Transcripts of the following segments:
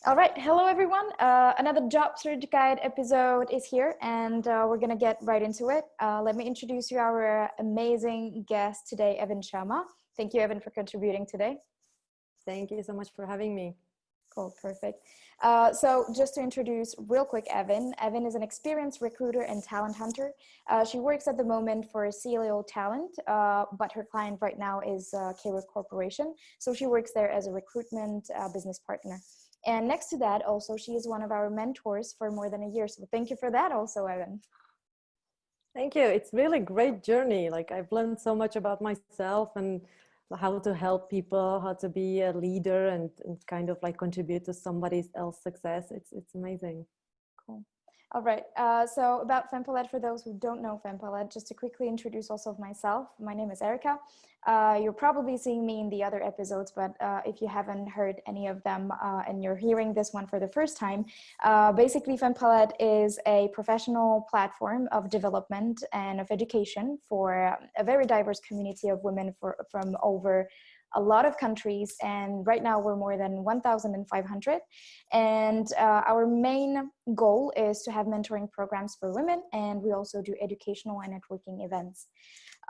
All right, hello everyone. Another job search guide episode is here, and we're gonna get right into it. Let me introduce you our amazing guest today, Evin Shamma. Thank you, Evin, for contributing today. Thank you so much for having me. Cool, perfect. So just to introduce real quick Evin. Evin is an experienced recruiter and talent hunter. She works at the moment for Cielo Talent, but her client right now is Tailor Corporation. So she works there as a recruitment business partner. And next to that, also, she is one of our mentors for more than a year. So thank you for that also, Evin. Thank you. It's really great journey. Like I've learned so much about myself and how to help people, how to be a leader and kind of like contribute to somebody else's success. It's amazing. Cool. All right. So about FemPalette, for those who don't know FemPalette, just to quickly introduce also myself, my name is Erica. You're probably seeing me in the other episodes, but if you haven't heard any of them and you're hearing this one for the first time, basically FemPalette is a professional platform of development and of education for a very diverse community of women from over a lot of countries, and right now we're more than 1,500, and our main goal is to have mentoring programs for women, and we also do educational and networking events.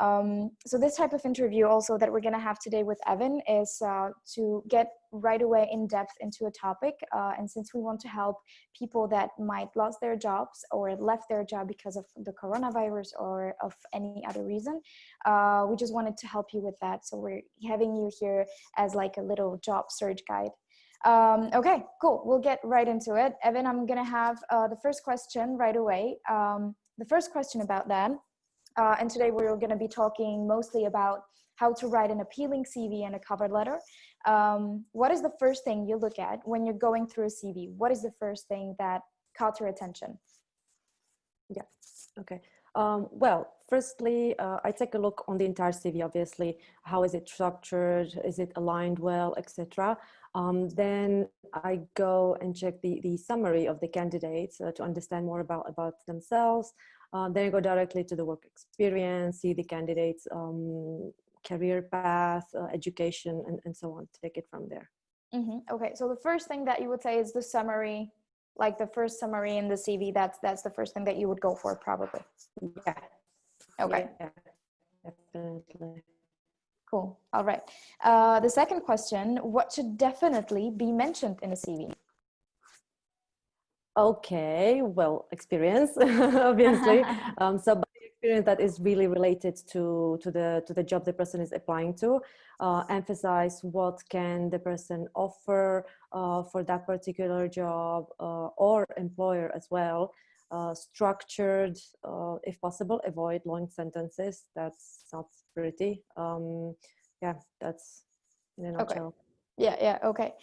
So this type of interview also that we're going to have today with Evin is to get right away in depth into a topic, and since we want to help people that might lost their jobs or left their job because of the coronavirus or of any other reason, we just wanted to help you with that. So we're having you here as like a little job search guide. Okay, cool. We'll get right into it. Evin, I'm going to have the first question right away. The first question about that. And today we're going to be talking mostly about how to write an appealing CV and a cover letter. What is the first thing you look at when you're going through a CV? What is the first thing that caught your attention? Yeah, okay. Well, firstly, I take a look on the entire CV, obviously. How is it structured? Is it aligned well, etc.? Then I go and check the summary of the candidates to understand more about themselves. Then I go directly to the work experience, see the candidates' career path, education, and so on. Take it from there. Mm-hmm. Okay, so the first thing that you would say is the summary, like the first summary in the CV. That's the first thing that you would go for, probably. Yeah. Okay. Yeah, definitely. Cool. All right. The second question: what should definitely be mentioned in a CV? Okay, well, experience, obviously. So by experience that is really related to the job the person is applying to, emphasize what can the person offer for that particular job or employer as well. Structured, if possible, avoid long sentences. That's not pretty. Yeah, that's in a nutshell. Okay. Yeah, okay.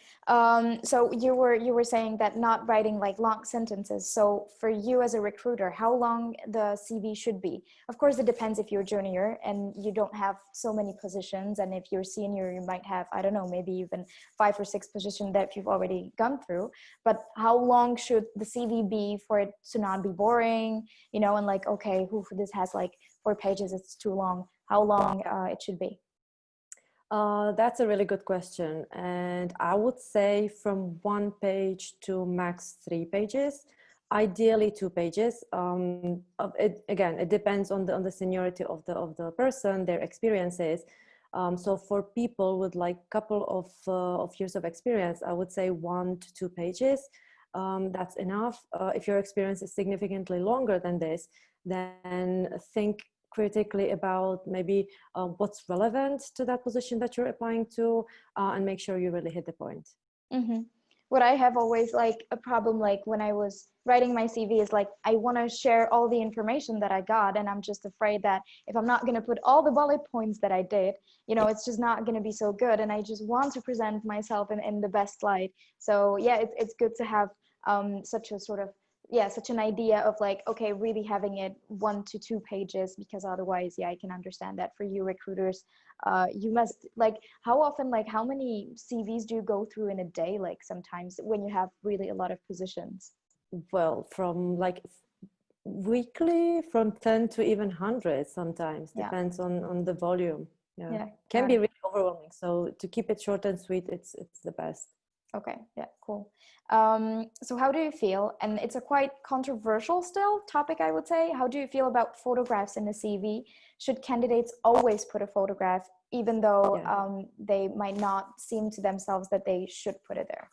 So you were saying that not writing like long sentences. So for you as a recruiter, how long the CV should be? Of course, it depends if you're junior and you don't have so many positions, and if you're senior, you might have, I don't know, maybe even 5 or 6 positions that you've already gone through. But how long should the CV be for it to not be boring? You know, and like, okay, this has like 4 pages, it's too long. How long it should be? That's a really good question. And I would say from 1 page to max 3 pages, ideally 2 pages. It depends on the seniority of the person, their experiences. So for people with like couple of years of experience, I would say 1 to 2 pages. That's enough. If your experience is significantly longer than this, then think critically about maybe what's relevant to that position that you're applying to, and make sure you really hit the point. Mm-hmm. What I have always like a problem, like when I was writing my CV, is like I want to share all the information that I got, and I'm just afraid that if I'm not going to put all the bullet points that I did, you know, it's just not going to be so good, and I just want to present myself in the best light. So yeah, it's good to have such a sort of, yeah, such an idea of like, okay, really having it 1 to 2 pages, because otherwise, yeah, I can understand that for you recruiters, you must like, how often, like how many CVs do you go through in a day? Like sometimes when you have really a lot of positions. Well, from like weekly, from 10 to even 100 sometimes, Yeah. depends on the volume. Yeah, Yeah, can be really overwhelming. So to keep it short and sweet, it's the best. Okay, yeah, cool. So how do you feel? And it's a quite controversial still topic, I would say. How do you feel about photographs in the CV? Should candidates always put a photograph, even though Yeah. they might not seem to themselves that they should put it there?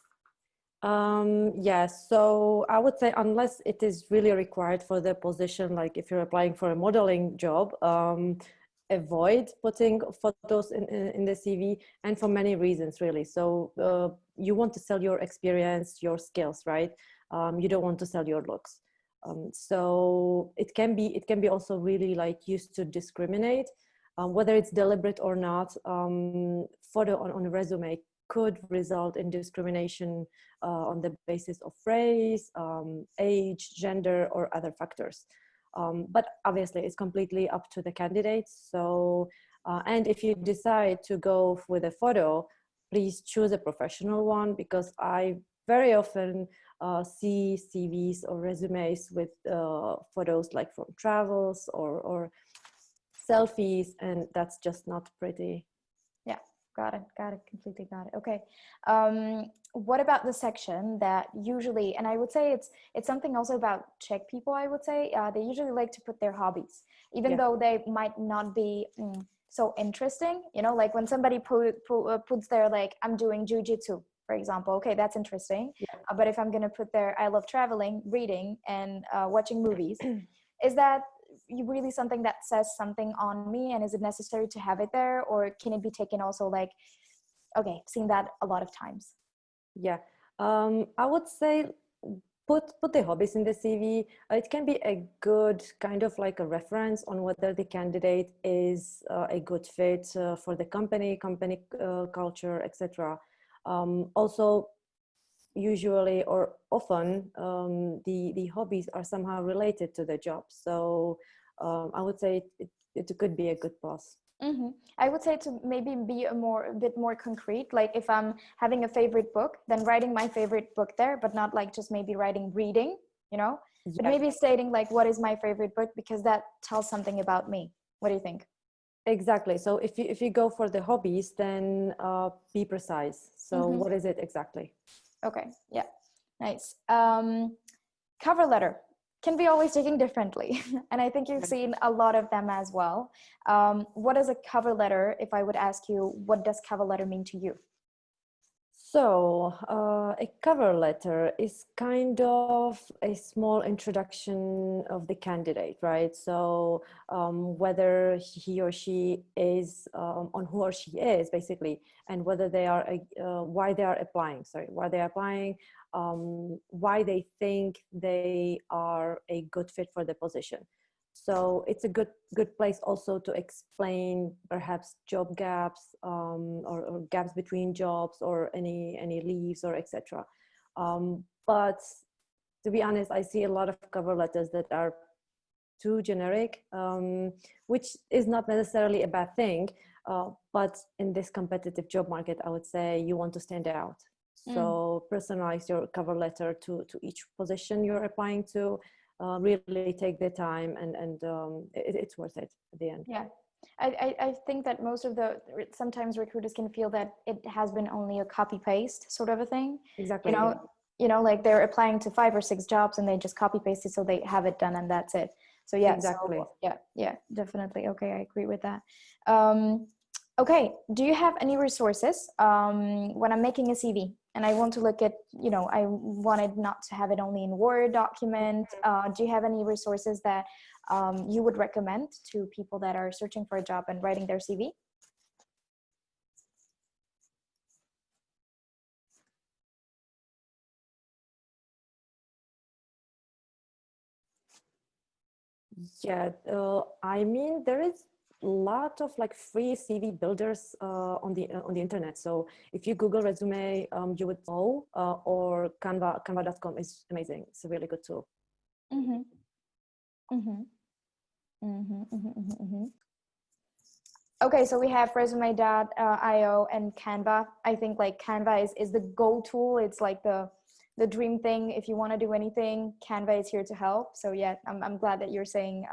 Yeah, so I would say unless it is really required for the position, like if you're applying for a modeling job, avoid putting photos in the CV, and for many reasons, really. So you want to sell your experience, your skills, right? You don't want to sell your looks. So it can be also really like used to discriminate, whether it's deliberate or not. Photo on a resume could result in discrimination on the basis of race, age, gender, or other factors. But obviously, it's completely up to the candidates. So, and if you decide to go with a photo, please choose a professional one, because I very often see CVs or resumes with photos like from travels or selfies, and that's just not pretty. Yeah, got it, completely got it. Okay. What about the section that usually, and I would say it's something also about Czech people, I would say, they usually like to put their hobbies, even Yeah. though they might not be so interesting, you know, like when somebody puts there, like, I'm doing jujitsu, for example. Okay, that's interesting. Yeah. But if I'm going to put there, I love traveling, reading, and watching movies, is that really something that says something on me, and is it necessary to have it there, or can it be taken also like, okay, seen that a lot of times? Yeah, I would say put the hobbies in the CV. It can be a good kind of like a reference on whether the candidate is a good fit for the company culture, etc. Also, usually or often, the hobbies are somehow related to the job. So I would say it could be a good plus. Mm-hmm. I would say to maybe be a bit more concrete. Like if I'm having a favorite book, then writing my favorite book there, but not like just maybe writing reading, you know, but Yeah. maybe stating like what is my favorite book, because that tells something about me. What do you think? Exactly. So if you go for the hobbies, then be precise. So Mm-hmm. what is it exactly? Okay. Yeah. Nice. Cover letter can be always taken differently. And I think you've seen a lot of them as well. What is a cover letter? If I would ask you, what does cover letter mean to you? So, a cover letter is kind of a small introduction of the candidate, right? So, whether he or she is on who or she is, basically, and whether they are why they are applying. Sorry, why they are applying, why they think they are a good fit for the position. So it's a good place also to explain perhaps job gaps, or gaps between jobs, or any leaves, or etc. But to be honest, I see a lot of cover letters that are too generic, which is not necessarily a bad thing. But in this competitive job market, I would say you want to stand out. Mm. So personalize your cover letter to each position you're applying to. Really take the time, and it's worth it at the end. Yeah. I think that most of the sometimes recruiters can feel that it has been only a copy paste sort of a thing. You Exactly. know, Yeah. like they're applying to 5 or 6 jobs and they just copy paste it so they have it done and that's it. So yeah, Exactly. yeah, definitely. Okay, I agree with that. Um, okay, do you have any resources when I'm making a CV and I want to look at, I wanted not to have it only in Word document. Do you have any resources that you would recommend to people that are searching for a job and writing their CV? Yeah, I mean, there is a lot of like free CV builders on the internet. So if you Google resume, you would know, or Canva.com is amazing. It's a really good tool. Mm-hmm. Mm-hmm. Mm-hmm. Mm-hmm. Mm-hmm. Okay, so we have resume.io and Canva. I think like Canva is the go tool. It's like the dream thing if you want to do anything. Canva is here to help. So yeah, I'm glad that you're saying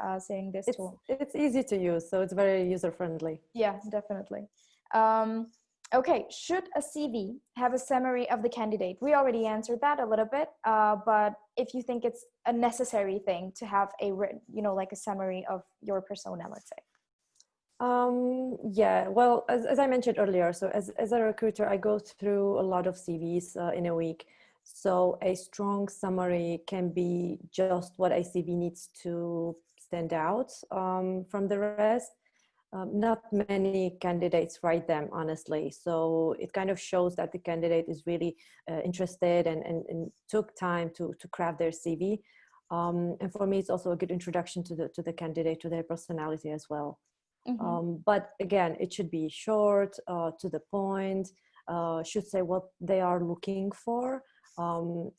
this It's tool. it's easy to use, so it's very user friendly. Yeah, definitely. Um, Okay, should a CV have a summary of the candidate? We already answered that a little bit, but if you think it's a necessary thing to have a written, like a summary of your persona, let's say. Yeah, well, as I mentioned earlier, so as a recruiter, I go through a lot of CVs in a week. So a strong summary can be just what a CV needs to stand out from the rest. Not many candidates write them, honestly. So it kind of shows that the candidate is really interested and took time to craft their CV. And for me, it's also a good introduction to the candidate, to their personality as well. But again, it should be short, to the point, should say what they are looking for.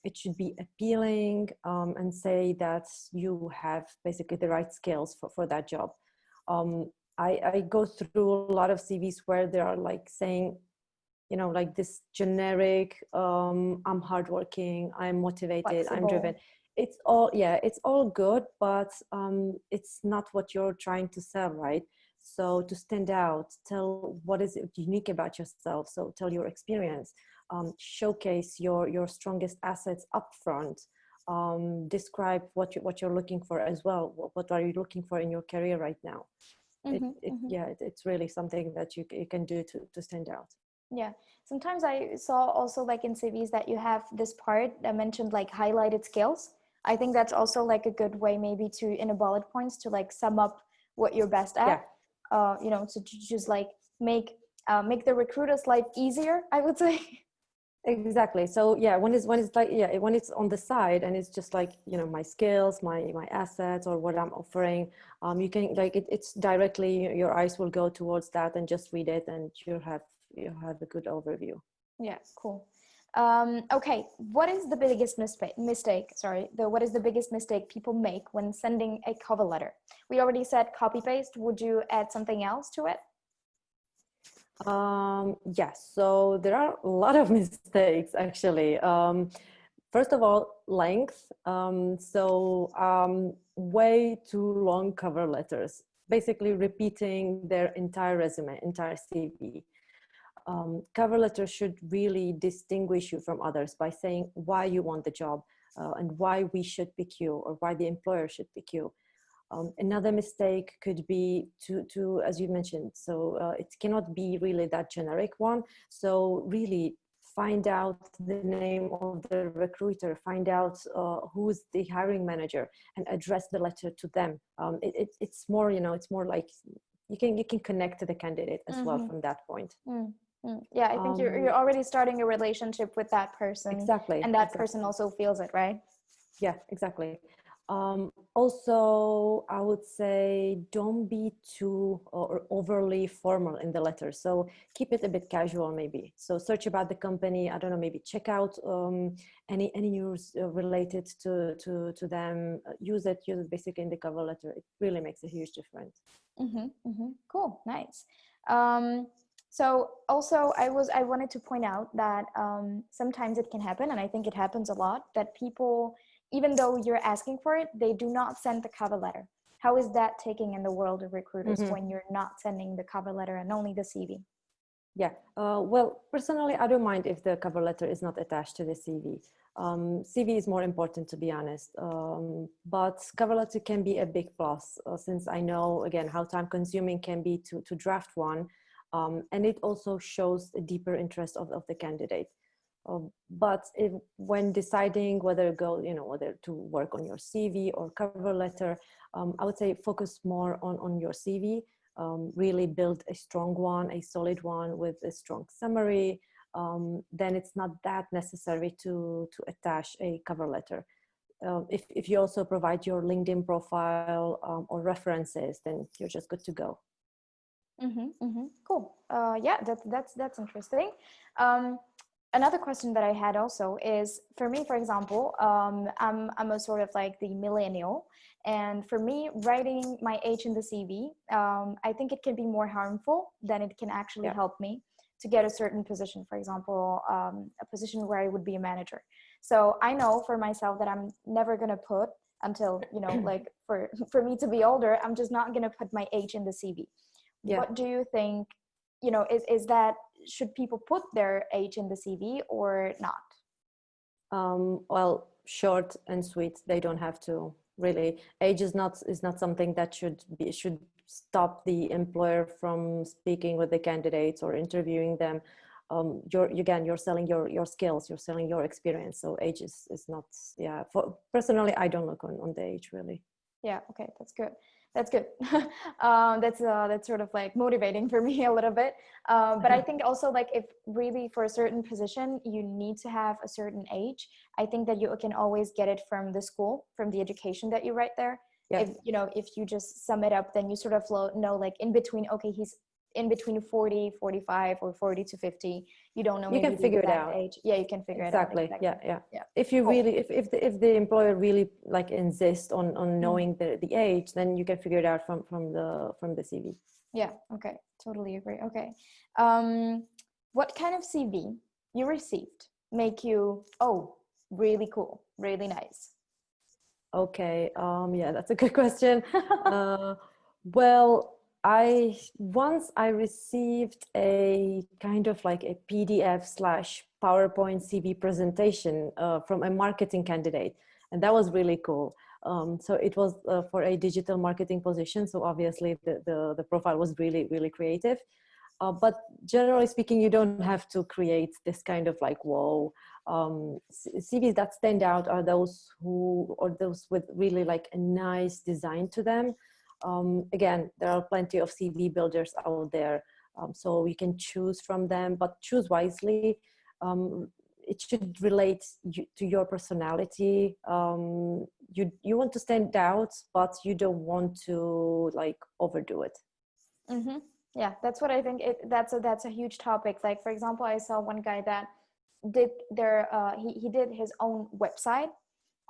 It should be appealing, and say that you have basically the right skills for that job. I go through a lot of CVs where they are like saying, like this generic, I'm hardworking, I'm motivated, Flexible. I'm driven. It's all, yeah, it's all good, but it's not what you're trying to sell, right? So to stand out, tell what is unique about yourself. So tell your experience, showcase your strongest assets up front. Describe what you're looking for as well. What are you looking for in your career right now? It's really something that you can do to stand out. Yeah. Sometimes I saw also like in CVs that you have this part that mentioned like highlighted skills. I think that's also like a good way maybe to, in a bullet points, to like sum up what you're best at. To just like make the recruiter's life easier, I would say. Exactly. So yeah, when it's like, yeah, when it's on the side and it's just like, my skills, my assets, or what I'm offering, you can like it's directly, your eyes will go towards that and just read it, and you have a good overview. Yeah, cool. Okay, what is the biggest mistake? Sorry, what is the biggest mistake people make when sending a cover letter? We already said copy paste. Would you add something else to it? Yes, so there are a lot of mistakes actually. First of all, length. Way too long cover letters, basically repeating their entire resume, entire CV. Cover letters should really distinguish you from others by saying why you want the job, and why we should pick you, or why the employer should pick you. Another mistake could be to as you mentioned, so it cannot be really that generic one. So really find out the name of the recruiter, find out who's the hiring manager, and address the letter to them. It's more, it's more like you can connect to the candidate as well from that point. Yeah, I think you're already starting a relationship with that person. Exactly. And that person also feels it, right? Yeah, exactly. Also, I would say don't be too or overly formal in the letter. So keep it a bit casual, maybe. So search about the company. I don't know, maybe check out any news related to them. Use it basically in the cover letter. It really makes a huge difference. Cool, nice. So also I wanted to point out that sometimes it can happen, and I think it happens a lot, that people, even though you're asking for it, they do not send the cover letter. How is that taking in the world of recruiters when you're not sending the cover letter and only the CV? Yeah, well, personally, I don't mind if the cover letter is not attached to the CV. CV is more important, to be honest, but cover letter can be a big plus, since I know, again, how time consuming can be to draft one. And it also shows a deeper interest of the candidate. But when deciding whether to work on your CV or cover letter, I would say focus more on your CV. Really build a strong one, a solid one with a strong summary. Then it's not that necessary to attach a cover letter. If you also provide your LinkedIn profile or references, then you're just good to go. Cool. Yeah, that's interesting. Another question that I had also is, for me, for example, I'm a sort of like the millennial, and for me, writing my age in the CV, I think it can be more harmful than it can actually help me to get a certain position. For example, a position where I would be a manager. So I know for myself that I'm never gonna put, until like for me to be older, I'm just not gonna put my age in the CV. What do you think, is that, should people put their age in the CV or not? Well, short and sweet. They don't have to really. Age is not something that should stop the employer from speaking with the candidates or interviewing them. You're selling your skills, you're selling your experience. So age is not. Yeah. For personally, I don't look on the age really. Yeah, okay, that's good. That's good. That's sort of like motivating for me a little bit. But I think also, like, if really for a certain position you need to have a certain age, I think that you can always get it from the school, from the education that you write there. Yeah. If you just sum it up, then you sort of know, like, in between, okay, he's in between 40, 45, or 40 to 50. You don't know You maybe can the figure it exact out. age. Yeah, you can figure it out. Exactly. Exactly. Yeah. Yeah. If you Cool. really, if the employer really like insists on knowing the age, then you can figure it out from the CV. Yeah. Okay. Totally agree. Okay. What kind of CV you received make you, oh, really cool, really nice? Okay. Yeah, that's a good question. Well, I received a kind of like a PDF/PowerPoint CV presentation from a marketing candidate, and that was really cool. So it was for a digital marketing position. So obviously the profile was really creative. But generally speaking, you don't have to create this kind of like, whoa. CVs that stand out are those with really like a nice design to them. Again, there are plenty of CV builders out there, so you can choose from them, but choose wisely. It should relate to your personality. You want to stand out, but you don't want to like overdo it. Mm-hmm. Yeah, that's what I think. That's a huge topic. Like, for example, I saw one guy that he did his own website,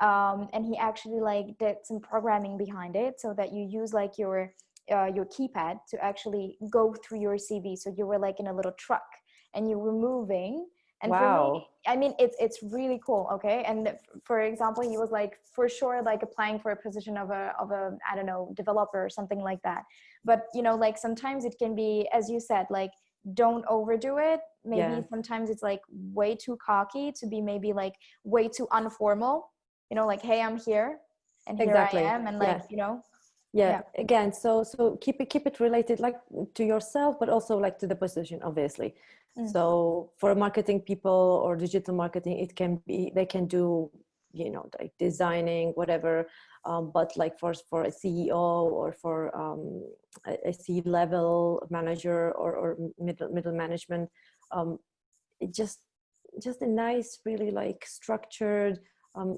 and he actually like did some programming behind it so that you use like your keypad to actually go through your CV. So you were like in a little truck and you were moving. And for me, Wow. I mean, it's really cool. Okay. And for example, he was like for sure like applying for a position of a I don't know, developer or something like that. But like sometimes it can be, as you said, like, don't overdo it. Maybe Yeah, sometimes it's like way too cocky to be, maybe like way too unformal, like, hey, I'm here and here I exactly. am, and like, Yeah. yeah. Yeah, again, so keep it related like to yourself, but also like to the position, obviously. Mm. So for marketing people or digital marketing, it can be, they can do, like designing, whatever. But like for a CEO or for a C-level manager or middle management, it just a nice, really like structured.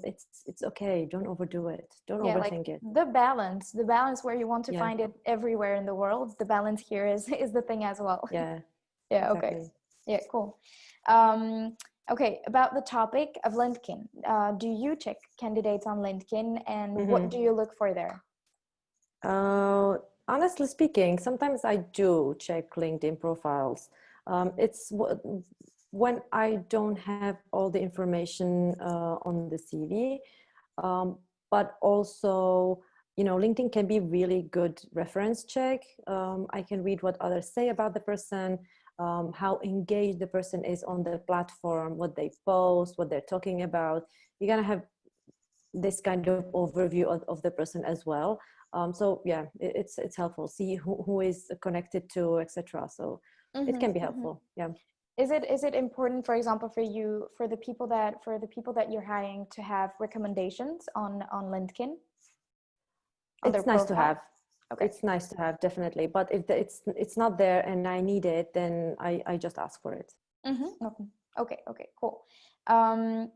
It's okay. Don't overdo it. Don't Yeah, like overthink it. the balance where you want to Yeah. find it everywhere in the world, the balance here is the thing as well. Yeah, Yeah, okay. exactly. Yeah, cool. Okay, about the topic of LinkedIn, do you check candidates on LinkedIn, and what Mm-hmm. do you look for there? Honestly speaking, sometimes I do check LinkedIn profiles. When I don't have all the information on the CV, but also, LinkedIn can be really good reference check. I can read what others say about the person, how engaged the person is on the platform, what they post, what they're talking about. You're gonna have this kind of overview of the person as well. So yeah, it's helpful. See who is connected to, etc. So it Mm-hmm, can be mm-hmm. helpful. Yeah. Is it important, for example, for the people that you're hiring to have recommendations on LinkedIn, on their It's nice to profile? have. Okay. It's nice to have, definitely. But if it's not there and I need it, then I just ask for it. Mm-hmm. Okay. Okay. Cool. Um,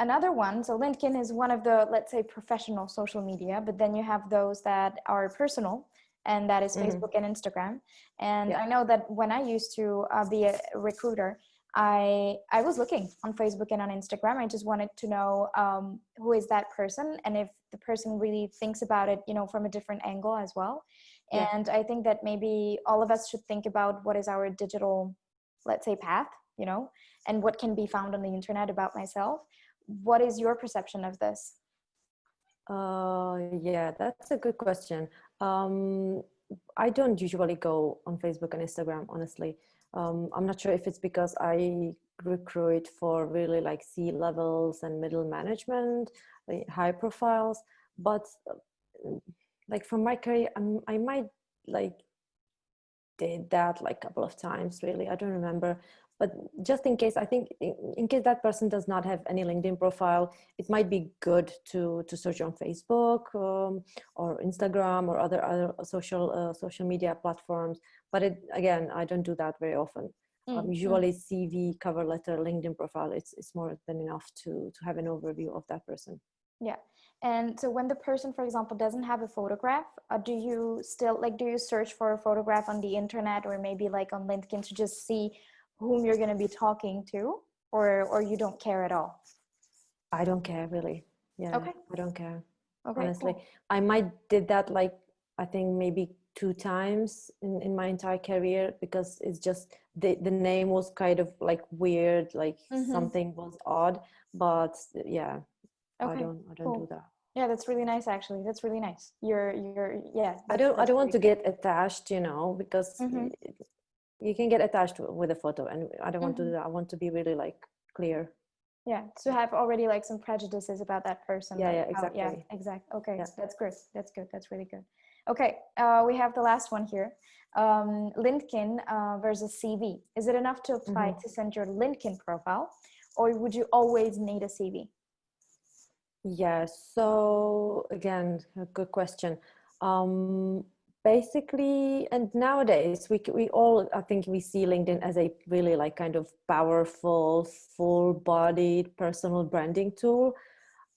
Another one. So LinkedIn is one of the, let's say, professional social media, but then you have those that are personal, and that is Mm-hmm. Facebook and Instagram. And Yeah. I know that when I used to be a recruiter, I was looking on Facebook and on Instagram. I just wanted to know who is that person, and if the person really thinks about it, from a different angle as well. Yeah. And I think that maybe all of us should think about what is our digital, let's say, path, and what can be found on the internet about myself. What is your perception of this? Yeah, that's a good question. I don't usually go on Facebook and Instagram, honestly. I'm not sure if it's because I recruit for really like C levels and middle management, like high profiles, but like from my career, I might like did that like a couple of times, really. I don't remember. But just in case, I think in case that person does not have any LinkedIn profile, it might be good to search on Facebook, or Instagram, or other social media platforms. But again, I don't do that very often. Usually CV, cover letter, LinkedIn profile, it's more than enough to have an overview of that person. Yeah. And so when the person, for example, doesn't have a photograph, do you still like, do you search for a photograph on the internet or maybe like on LinkedIn to just see whom you're going to be talking to, or you don't care at all? I don't care, really. Yeah, Okay. I don't care. Okay, Honestly, cool. I might did that like, I think maybe 2 times in my entire career, because it's just the name was kind of like weird, like something was odd. But yeah, Okay, I don't do cool. that. Yeah, that's really nice, actually. That's really nice. Yeah, I that's don't want really to get attached, because good. you can get attached with a photo, and I don't want to do Mm-hmm. that. I want to be really like clear. Yeah, to have already like some prejudices about that person, Yeah, like yeah, how, yeah, exactly. exact. Okay, Yeah. that's good. That's good. That's really good. Okay, we have the last one here. LinkedIn versus CV. Is it enough to apply Mm-hmm. to send your LinkedIn profile, or would you always need a CV? Yeah, so again, a good question. Um, Basically, and nowadays we all, I think we see LinkedIn as a really like kind of powerful, full-bodied personal branding tool.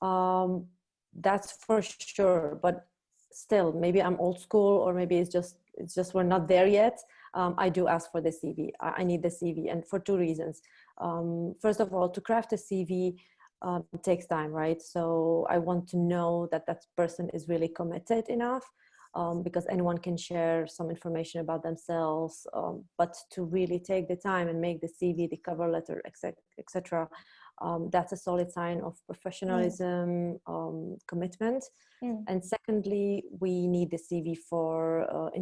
Um, that's for sure, but still, maybe I'm old school, or maybe it's just we're not there yet. I do ask for the CV. I need the CV, and for two reasons. First of all, to craft a CV takes time, right? So I want to know that that person is really committed enough, because anyone can share some information about themselves, but to really take the time and make the CV, the cover letter, etc., that's a solid sign of Mm, professionalism, commitment. mm. And secondly, we need the CV for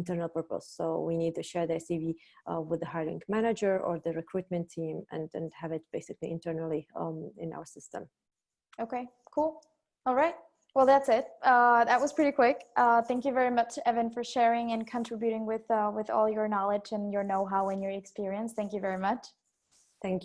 internal purpose. So we need to share their CV with the hiring manager or the recruitment team, and have it basically internally in our system. Okay, cool. All right. Well, that's it. That was pretty quick. Thank you very much, Evan, for sharing and contributing with all your knowledge and your know-how and your experience. Thank you very much.